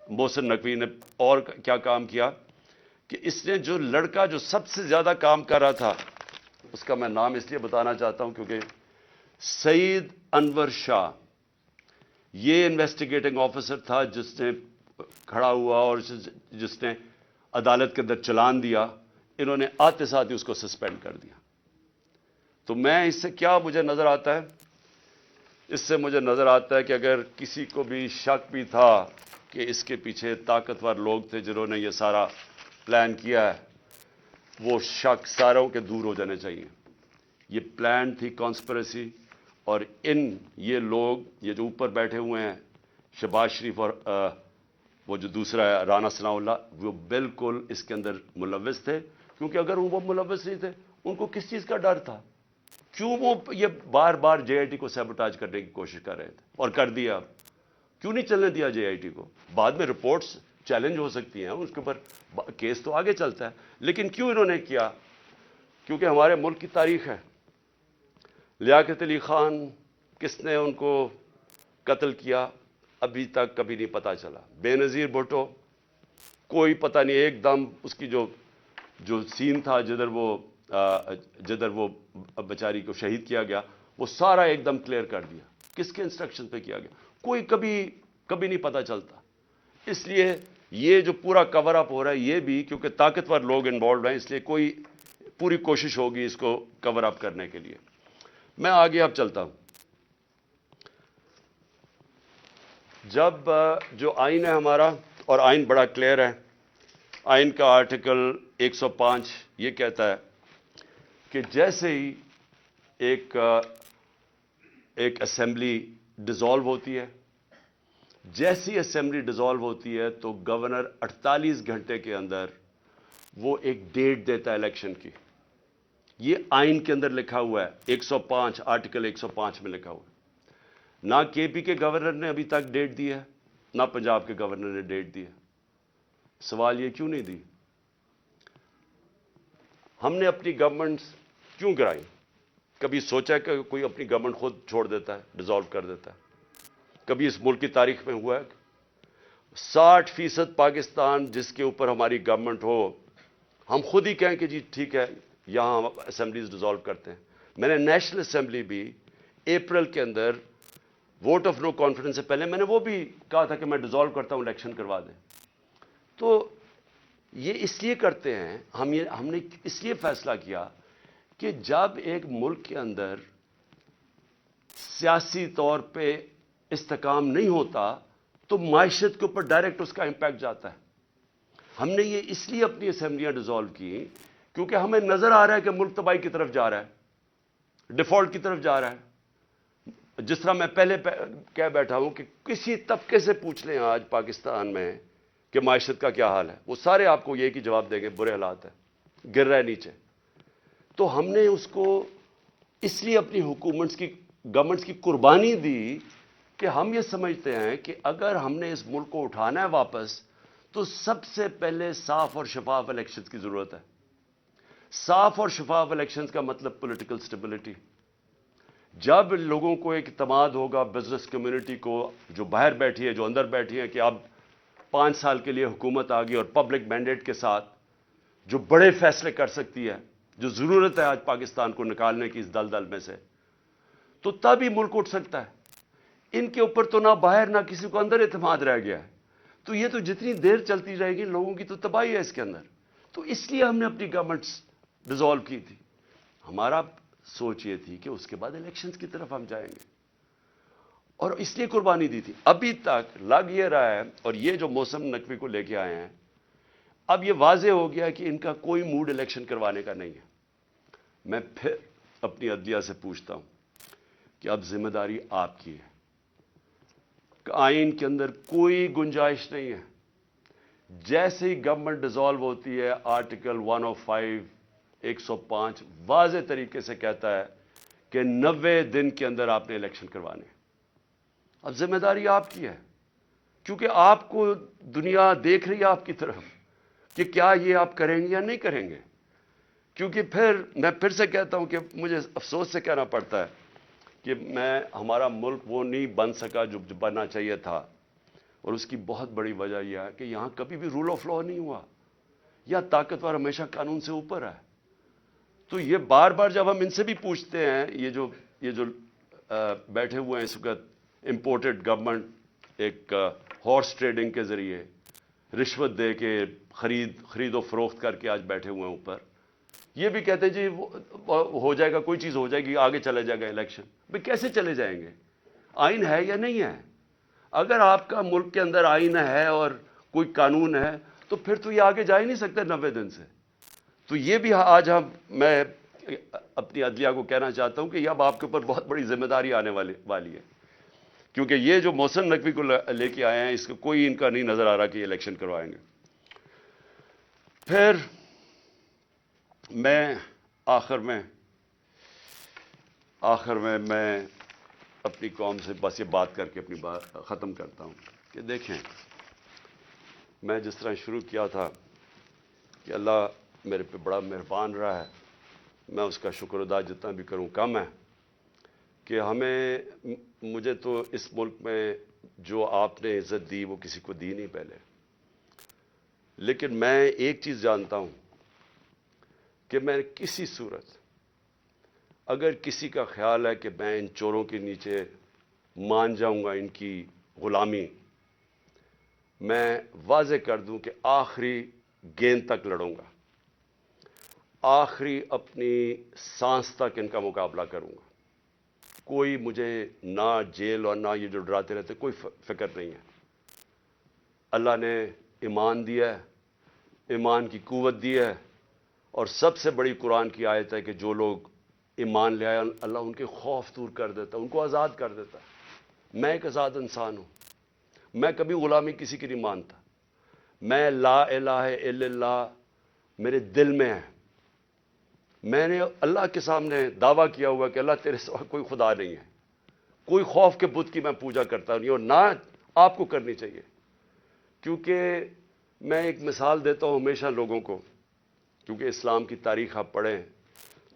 محسن نقوی نے اور کیا کام کیا کہ اس نے جو لڑکا جو سب سے زیادہ کام کر رہا تھا، اس کا میں نام اس لیے بتانا چاہتا ہوں کیونکہ سعید انور شاہ، یہ انویسٹیگیٹنگ آفیسر تھا جس نے کھڑا ہوا اور جس نے عدالت کے اندر چلان دیا. انہوں نے آتے ساتھ ہی اس کو سسپینڈ کر دیا. تو میں اس سے کیا مجھے نظر آتا ہے، اس سے مجھے نظر آتا ہے کہ اگر کسی کو بھی شک بھی تھا کہ اس کے پیچھے طاقتور لوگ تھے جنہوں نے یہ سارا پلان کیا ہے، وہ شک ساروں کے دور ہو جانے چاہیے. یہ پلان تھی کانسپریسی، اور یہ لوگ یہ جو اوپر بیٹھے ہوئے ہیں شہباز شریف اور وہ جو دوسرا ہے رانا ثناء اللہ، وہ بالکل اس کے اندر ملوث تھے. کیونکہ اگر وہ ملوث نہیں تھے، ان کو کس چیز کا ڈر تھا؟ کیوں وہ یہ بار بار جے آئی ٹی کو سیبوٹاج کرنے کی کوشش کر رہے تھے، اور کر دیا؟ کیوں نہیں چلنے دیا جے آئی ٹی کو؟ بعد میں رپورٹس چیلنج ہو سکتی ہیں، اس کے اوپر کیس تو آگے چلتا ہے، لیکن کیوں انہوں نے کیا؟ کیونکہ ہمارے ملک کی تاریخ ہے. لیاقت علی خان کس نے ان کو قتل کیا ابھی تک کبھی نہیں پتا چلا. بے نظیر بھٹو کوئی پتہ نہیں، ایک دم اس کی جو سین تھا جدھر وہ بیچاری کو شہید کیا گیا، وہ سارا ایک دم کلیئر کر دیا. کس کے انسٹرکشن پہ کیا گیا؟ کوئی کبھی نہیں پتا چلتا. اس لیے یہ جو پورا کور اپ ہو رہا ہے، یہ بھی کیونکہ طاقتور لوگ انوالوڈ ہیں، اس لیے کوئی پوری کوشش ہوگی اس کو کور اپ کرنے کے لیے. میں آگے اب چلتا ہوں. جب جو آئین ہے ہمارا، اور آئین بڑا کلیئر ہے، آئین کا آرٹیکل 105 یہ کہتا ہے کہ جیسے ہی ایک اسمبلی ڈیزالو ہوتی ہے، جیسی اسمبلی ڈیزالو ہوتی ہے تو گورنر 48 گھنٹے کے اندر وہ ایک ڈیٹ دیتا ہے الیکشن کی. یہ آئین کے اندر لکھا ہوا ہے, 105 آرٹیکل 105 میں لکھا ہوا ہے. نہ کے پی کے گورنر نے ابھی تک ڈیٹ دی ہے, نہ پنجاب کے گورنر نے ڈیٹ دی ہے. سوال یہ کیوں نہیں دی؟ ہم نے اپنی گورنمنٹ کیوں گرائی؟ کبھی سوچا کہ کوئی اپنی گورنمنٹ خود چھوڑ دیتا ہے, ڈیزالو کر دیتا ہے؟ کبھی اس ملک کی تاریخ میں ہوا ہے؟ 60% پاکستان جس کے اوپر ہماری گورنمنٹ ہو, ہم خود ہی کہیں کہ جی ٹھیک ہے یہاں ہم اسمبلیز ڈیزالو کرتے ہیں. میں نے نیشنل اسمبلی بھی اپریل کے اندر ووٹ آف نو کانفیڈنس سے پہلے میں نے وہ بھی کہا تھا کہ میں ڈیزالو کرتا ہوں, الیکشن کروا دیں. تو یہ اس لیے کرتے ہیں, ہم نے اس لیے فیصلہ کیا کہ جب ایک ملک کے اندر سیاسی طور پہ استحکام نہیں ہوتا تو معیشت کے اوپر ڈائریکٹ اس کا امپیکٹ جاتا ہے. ہم نے یہ اس لیے اپنی اسمبلیاں ڈیزالو کی کیونکہ ہمیں نظر آ رہا ہے کہ ملک تباہی کی طرف جا رہا ہے, ڈیفالٹ کی طرف جا رہا ہے. جس طرح میں پہلے کہہ بیٹھا ہوں کہ کسی طبقے سے پوچھ لیں آج پاکستان میں کہ معیشت کا کیا حال ہے, وہ سارے آپ کو یہ کہ جواب دیں گے برے حالات ہیں, گر رہا ہے نیچے. تو ہم نے اس کو اس لیے اپنی گورنمنٹس کی قربانی دی کہ ہم یہ سمجھتے ہیں کہ اگر ہم نے اس ملک کو اٹھانا ہے واپس تو سب سے پہلے صاف اور شفاف الیکشنز کی ضرورت ہے. صاف اور شفاف الیکشنز کا مطلب پولیٹیکل سٹیبلٹی. جب لوگوں کو ایک اعتماد ہوگا, بزنس کمیونٹی کو جو باہر بیٹھی ہے, جو اندر بیٹھی ہے, کہ اب 5 سال کے لیے حکومت آ گئی اور پبلک مینڈیٹ کے ساتھ جو بڑے فیصلے کر سکتی ہے, جو ضرورت ہے آج پاکستان کو نکالنے کی اس دلدل میں سے, تو تب ہی ملک اٹھ سکتا ہے. ان کے اوپر تو نہ باہر نہ کسی کو اندر اعتماد رہ گیا ہے. تو یہ تو جتنی دیر چلتی رہے گی لوگوں کی تو تباہی ہے اس کے اندر. تو اس لیے ہم نے اپنی گورنمنٹس ڈیزالو کی تھی. ہمارا سوچ یہ تھی کہ اس کے بعد الیکشنز کی طرف ہم جائیں گے, اور اس لیے قربانی دی تھی. ابھی تک لگ یہ رہا ہے, اور یہ جو موسم نقوی کو لے کے آئے ہیں, اب یہ واضح ہو گیا کہ ان کا کوئی موڈ الیکشن کروانے کا نہیں ہے. میں پھر اپنی عدلیہ سے پوچھتا ہوں کہ اب ذمہ داری آپ کی ہے. آئین کے اندر کوئی گنجائش نہیں ہے. جیسے ہی گورنمنٹ ڈیزالو ہوتی ہے, آرٹیکل 105 105 واضح طریقے سے کہتا ہے کہ 90 دن کے اندر آپ نے الیکشن کروانے. اب ذمہ داری آپ کی ہے, کیونکہ آپ کو دنیا دیکھ رہی ہے آپ کی طرف کہ کیا یہ آپ کریں گے یا نہیں کریں گے. کیونکہ میں پھر سے کہتا ہوں کہ مجھے افسوس سے کہنا پڑتا ہے کہ ہمارا ملک وہ نہیں بن سکا جو بننا چاہیے تھا. اور اس کی بہت بڑی وجہ یہ ہے کہ یہاں کبھی بھی رول آف لا نہیں ہوا, یا طاقتور ہمیشہ قانون سے اوپر ہے. تو یہ بار بار جب ہم ان سے بھی پوچھتے ہیں, یہ جو بیٹھے ہوئے ہیں اس وقت امپورٹڈ گورنمنٹ ایک ہارس ٹریڈنگ کے ذریعے رشوت دے کے خرید و فروخت کر کے آج بیٹھے ہوئے ہیں اوپر, یہ بھی کہتے ہیں جی ہو جائے گا, کوئی چیز ہو جائے گی, آگے چلے جائے گا الیکشن. بھئی کیسے چلے جائیں گے؟ آئین ہے یا نہیں ہے؟ اگر آپ کا ملک کے اندر آئین ہے اور کوئی قانون ہے تو پھر تو یہ آگے جا ہی نہیں سکتے 90 دن سے. تو یہ بھی آج میں اپنی عدلیہ کو کہنا چاہتا ہوں کہ اب آپ کے اوپر بہت بڑی ذمہ داری آنے والی ہے, کیونکہ یہ جو محسن نقوی کو لے کے آئے ہیں اس کو کوئی ان کا نہیں نظر آ رہا کہ یہ الیکشن کروائیں گے. پھر میں آخر میں اپنی قوم سے بس یہ بات کر کے اپنی بات ختم کرتا ہوں کہ دیکھیں, میں جس طرح شروع کیا تھا کہ اللہ میرے پہ بڑا مہربان رہا ہے, میں اس کا شکر ادا جتنا بھی کروں کم ہے, کہ مجھے تو اس ملک میں جو آپ نے عزت دی وہ کسی کو دی نہیں پہلے. لیکن میں ایک چیز جانتا ہوں کہ میں کسی صورت اگر کسی کا خیال ہے کہ میں ان چوروں کے نیچے مان جاؤں گا ان کی غلامی, میں واضح کر دوں کہ آخری گیند تک لڑوں گا, آخری اپنی سانس تک ان کا مقابلہ کروں گا. کوئی مجھے نہ جیل اور نہ یہ جو ڈراتے رہتے کوئی فکر نہیں ہے. اللہ نے ایمان دیا ہے, ایمان کی قوت دی ہے, اور سب سے بڑی قرآن کی آیت ہے کہ جو لوگ ایمان لے آئے اللہ ان کے خوف دور کر دیتا ہے, ان کو آزاد کر دیتا ہے. میں ایک آزاد انسان ہوں, میں کبھی غلامی کسی کی نہیں مانتا. میں لا الہ الا اللہ میرے دل میں ہے. میں نے اللہ کے سامنے دعویٰ کیا ہوا کہ اللہ تیرے سوا کوئی خدا نہیں ہے. کوئی خوف کے بت کی میں پوجا کرتا نہیں، اور نہ آپ کو کرنی چاہیے. کیونکہ میں ایک مثال دیتا ہوں ہمیشہ لوگوں کو، کیونکہ اسلام کی تاریخ آپ پڑھیں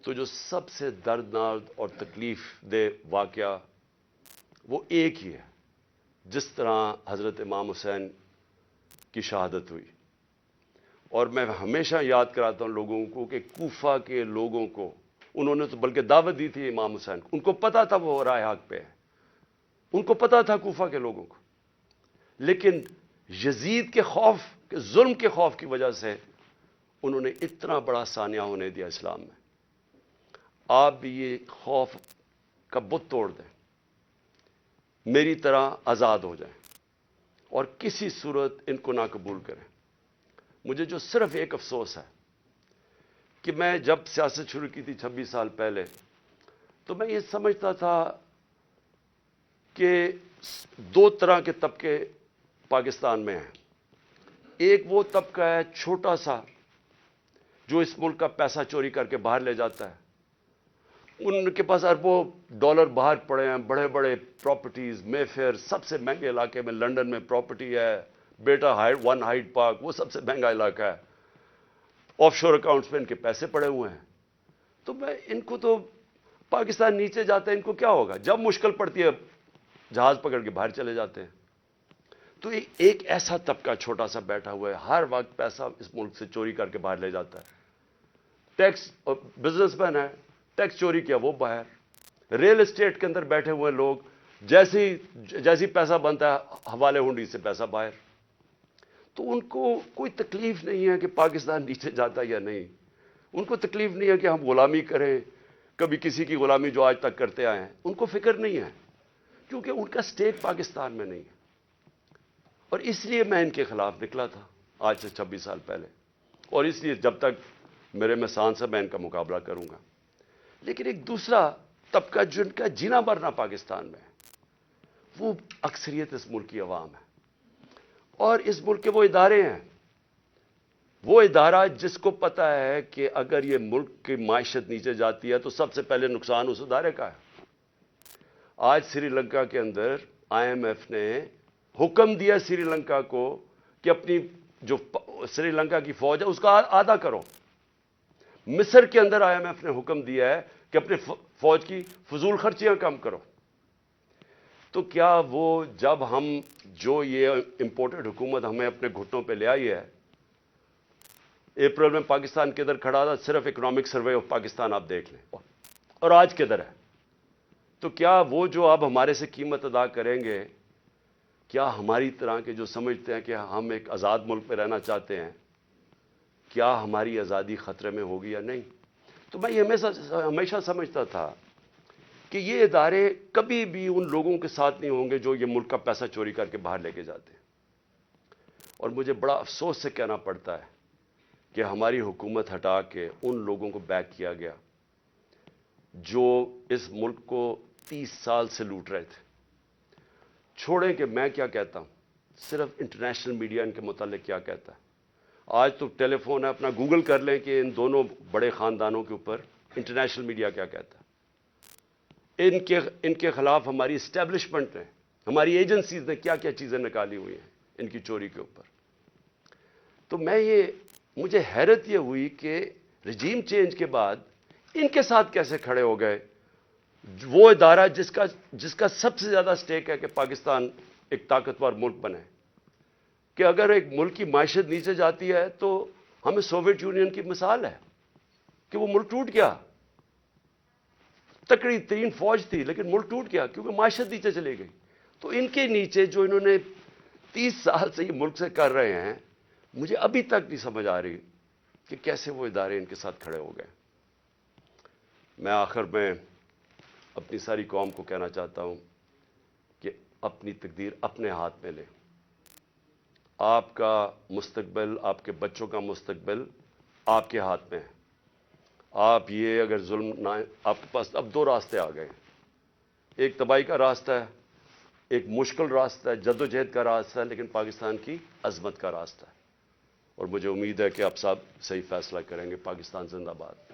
تو جو سب سے دردناک اور تکلیف دہ واقعہ وہ ایک ہی ہے. جس طرح حضرت امام حسین کی شہادت ہوئی، اور میں ہمیشہ یاد کراتا ہوں لوگوں کو کہ کوفہ کے لوگوں کو انہوں نے تو بلکہ دعوت دی تھی امام حسین کو، ان کو پتا تھا وہ راہ حق پہ ہے، ان کو پتا تھا کوفہ کے لوگوں کو، لیکن یزید کے خوف کے ظلم کے خوف کی وجہ سے انہوں نے اتنا بڑا سانیہ ہونے دیا اسلام میں. آپ بھی یہ خوف کا بت توڑ دیں، میری طرح آزاد ہو جائیں، اور کسی صورت ان کو نہ قبول کریں. مجھے جو صرف ایک افسوس ہے کہ میں جب سیاست شروع کی تھی 26 سال پہلے، تو میں یہ سمجھتا تھا کہ دو طرح کے طبقے پاکستان میں ہیں. ایک وہ طبقہ ہے چھوٹا سا جو اس ملک کا پیسہ چوری کر کے باہر لے جاتا ہے. ان کے پاس اربوں ڈالر باہر پڑے ہیں، بڑے بڑے پراپرٹیز، مے فیئر سب سے مہنگے علاقے میں لنڈن میں پراپرٹی ہے، بیٹا ون ہائیڈ پارک وہ سب سے مہنگا علاقہ ہے. آف شور اکاؤنٹس میں ان کے پیسے پڑے ہوئے ہیں. تو میں ان کو تو پاکستان نیچے جاتا ہے، ان کو کیا ہوگا؟ جب مشکل پڑتی ہے جہاز پکڑ کے باہر چلے جاتے ہیں. تو ایک ایسا طبقہ چھوٹا سا بیٹھا ہوا ہے، ہر وقت پیسہ اس ملک سے چوری کر کے باہر لے جاتا ہے. ٹیکس بزنس مین ہے، ٹیکس چوری کیا وہ باہر. ریل اسٹیٹ کے اندر بیٹھے ہوئے لوگ جیسی پیسہ بنتا ہے حوالے ہنڈی سے پیسہ باہر. تو ان کو کوئی تکلیف نہیں ہے کہ پاکستان نیچے جاتا یا نہیں. ان کو تکلیف نہیں ہے کہ ہم غلامی کریں، کبھی کسی کی غلامی جو آج تک کرتے آئے ہیں، ان کو فکر نہیں ہے، کیونکہ ان کا سٹیٹ پاکستان میں نہیں ہے. اور اس لیے میں ان کے خلاف نکلا تھا آج سے 26 سال پہلے، اور اس لیے جب تک میرے میں سانس ہے میں ان کا مقابلہ کروں گا. لیکن ایک دوسرا طبقہ جن کا جینا مرنا پاکستان میں ہے، وہ اکثریت اس ملک کی عوام ہے. اور اس ملک کے وہ ادارے ہیں، وہ ادارہ جس کو پتا ہے کہ اگر یہ ملک کی معیشت نیچے جاتی ہے تو سب سے پہلے نقصان اس ادارے کا ہے. آج سری لنکا کے اندر آئی ایم ایف نے حکم دیا سری لنکا کو کہ اپنی جو سری لنکا کی فوج ہے اس کا آدھا کرو. مصر کے اندر آئی ایم ایف نے حکم دیا ہے کہ اپنی فوج کی فضول خرچیاں کم کرو. تو کیا وہ جب ہم جو یہ امپورٹڈ حکومت ہمیں اپنے گھٹنوں پہ لے آئی ہے، اپریل میں پاکستان کدھر کھڑا تھا؟ صرف اکنامک سروے آف پاکستان آپ دیکھ لیں، اور آج کدھر ہے. تو کیا وہ جو اب ہمارے سے قیمت ادا کریں گے، کیا ہماری طرح کے جو سمجھتے ہیں کہ ہم ایک آزاد ملک میں رہنا چاہتے ہیں، کیا ہماری آزادی خطرے میں ہوگی یا نہیں؟ تو میں یہ ہمیشہ سمجھتا تھا کہ یہ ادارے کبھی بھی ان لوگوں کے ساتھ نہیں ہوں گے جو یہ ملک کا پیسہ چوری کر کے باہر لے کے جاتے ہیں. اور مجھے بڑا افسوس سے کہنا پڑتا ہے کہ ہماری حکومت ہٹا کے ان لوگوں کو بیک کیا گیا جو اس ملک کو 30 سال سے لوٹ رہے تھے. چھوڑیں کہ میں کیا کہتا ہوں، صرف انٹرنیشنل میڈیا ان کے متعلق کیا کہتا ہے. آج تو ٹیلی فون ہے، اپنا گوگل کر لیں کہ ان دونوں بڑے خاندانوں کے اوپر انٹرنیشنل میڈیا کیا کہتا ہے. ان کے خلاف ہماری اسٹیبلشمنٹ نے، ہماری ایجنسیز نے کیا کیا چیزیں نکالی ہوئی ہیں ان کی چوری کے اوپر. تو مجھے حیرت یہ ہوئی کہ رجیم چینج کے بعد ان کے ساتھ کیسے کھڑے ہو گئے وہ ادارہ جس کا سب سے زیادہ سٹیک ہے کہ پاکستان ایک طاقتور ملک بنے. کہ اگر ایک ملک کی معیشت نیچے جاتی ہے تو ہمیں سوویت یونین کی مثال ہے کہ وہ ملک ٹوٹ گیا، تکڑی ترین فوج تھی لیکن ملک ٹوٹ گیا کیونکہ معیشت نیچے چلی گئی. تو ان کے نیچے جو انہوں نے 30 سال سے یہ ملک سے کر رہے ہیں، مجھے ابھی تک نہیں سمجھ آ رہی کہ کیسے وہ ادارے ان کے ساتھ کھڑے ہو گئے. میں آخر میں اپنی ساری قوم کو کہنا چاہتا ہوں کہ اپنی تقدیر اپنے ہاتھ میں لیں. آپ کا مستقبل، آپ کے بچوں کا مستقبل آپ کے ہاتھ میں ہے. آپ یہ اگر ظلم نہ، آپ کے پاس اب 2 راستے آ گئے ہیں. ایک تباہی کا راستہ ہے ایک مشکل راستہ ہے، جدوجہد کا راستہ ہے، لیکن پاکستان کی عظمت کا راستہ ہے، اور مجھے امید ہے کہ آپ صاحب صحیح فیصلہ کریں گے۔ پاکستان زندہ باد۔